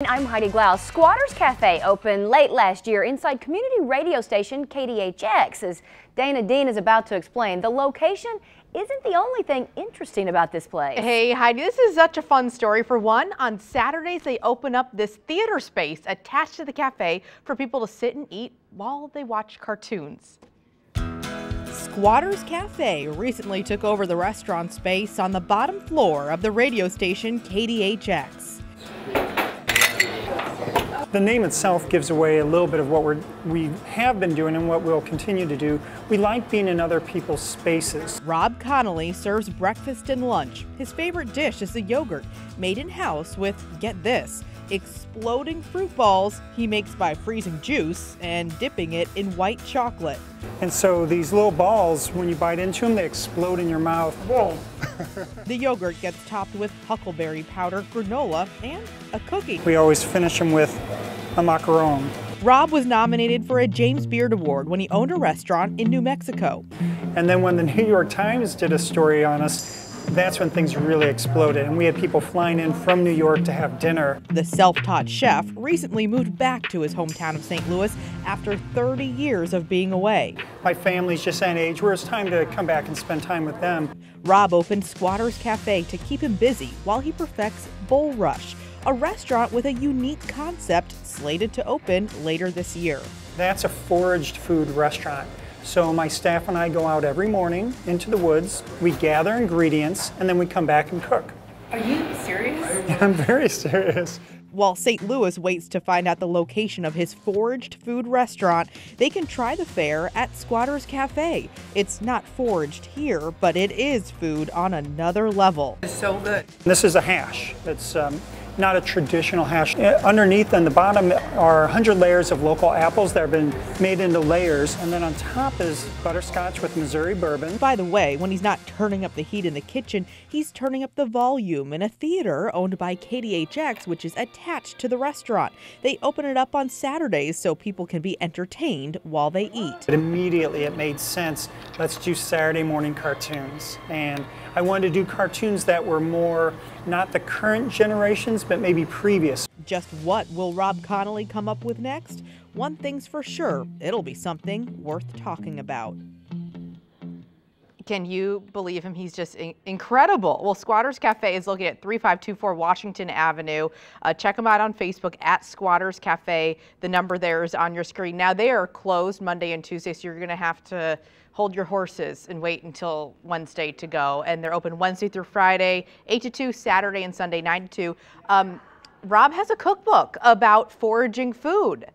I'm Heidi Glaus. Squatters Cafe opened late last year inside community radio station KDHX. As Dana Dean is about to explain, the location isn't the only thing interesting about this place. Hey Heidi, this is such a fun story. For one, on Saturdays they open up this theater space attached to the cafe for people to sit and eat while they watch cartoons. Squatters Cafe recently took over the restaurant space on the bottom floor of the radio station KDHX. The name itself gives away a little bit of what we have been doing and what we'll continue to do. We like being in other people's spaces. Rob Connolly serves breakfast and lunch. His favorite dish is the yogurt, made in-house with, get this, exploding fruit balls he makes by freezing juice and dipping it in white chocolate. And so these little balls, when you bite into them, they explode in your mouth. Whoa! The yogurt gets topped with huckleberry powder, granola, and a cookie. We always finish them with a macaron. Rob was nominated for a James Beard Award when he owned a restaurant in New Mexico. And then when the New York Times did a story on us, that's when things really exploded, and we had people flying in from New York to have dinner. The self-taught chef recently moved back to his hometown of St. Louis after 30 years of being away. My family's just at an age where it's time to come back and spend time with them. Rob opened Squatters Cafe to keep him busy while he perfects Bull Rush, a restaurant with a unique concept slated to open later this year. That's a foraged food restaurant. So my staff and I go out every morning into the woods, we gather ingredients, and then we come back and cook. Are you serious? I'm very serious. While St. Louis waits to find out the location of his foraged food restaurant, they can try the fare at Squatters Cafe. It's not foraged here, but it is food on another level. It's so good. This is a hash. It's not a traditional hash. Underneath on the bottom are 100 layers of local apples that have been made into layers, and then on top is butterscotch with Missouri bourbon. By the way, when he's not turning up the heat in the kitchen, he's turning up the volume in a theater owned by KDHX, which is attached to the restaurant. They open it up on Saturdays so people can be entertained while they eat. But immediately it made sense. Let's do Saturday morning cartoons. And I wanted to do cartoons that were more not the current generations, but maybe previous. Just what will Rob Connolly come up with next? One thing's for sure, it'll be something worth talking about. Can you believe him? He's just incredible. Well, Squatters Cafe is located at 3524 Washington Avenue. Check them out on Facebook at Squatters Cafe. The number there is on your screen. Now, they are closed Monday and Tuesday, so you're going to have to hold your horses and wait until Wednesday to go. And they're open Wednesday through Friday, 8 to 2, Saturday and Sunday, 9 to 2. Rob has a cookbook about foraging food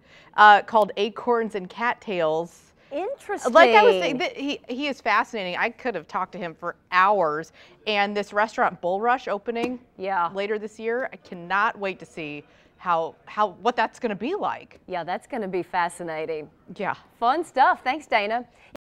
called Acorns and Cattails. Interesting. Like I was saying, he is fascinating. I could have talked to him for hours. And this restaurant Bull Rush opening later this year, I cannot wait to see what that's going to be like. Yeah, that's going to be fascinating. Yeah. Fun stuff. Thanks, Dana.